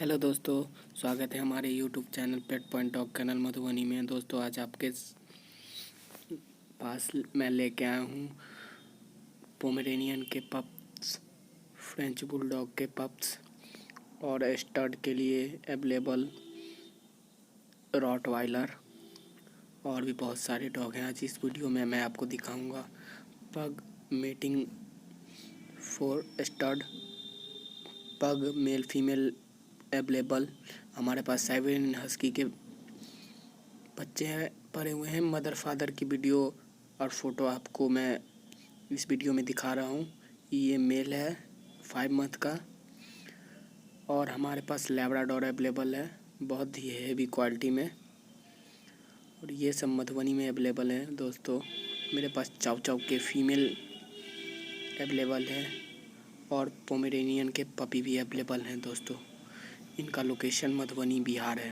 Hello दोस्तों, स्वागत है हमारे यूट्यूब चैनल पेट पॉइंट डॉग कैनल मधुबनी में। दोस्तों, आज आपके पास मैं लेके आया हूँ पोमेरेनियन के पप्स, फ्रेंच बुलडॉग के पप्स और स्टड के लिए अवेलेबल रॉटवाइलर और भी बहुत सारे डॉग हैं। आज इस वीडियो में मैं आपको दिखाऊंगा पग मेटिंग फॉर स्टड, पग मेल फीमेल अवेलेबल। हमारे पास साइबेरियन हस्की के बच्चे हैं पड़े हुए हैं। मदर फादर की वीडियो और फोटो आपको मैं इस वीडियो में दिखा रहा हूँ। ये मेल है 5 मंथ का और हमारे पास लैब्राडोर अवेलेबल है बहुत ही हेवी क्वालिटी में, और ये सब मधुबनी में अवेलेबल है। दोस्तों, मेरे पास चाव चाव के फीमेल अवेलेबल है और पोमेरेनियन के पपी भी अवेलेबल हैं। दोस्तों, इनका लोकेशन मधुबनी बिहार है।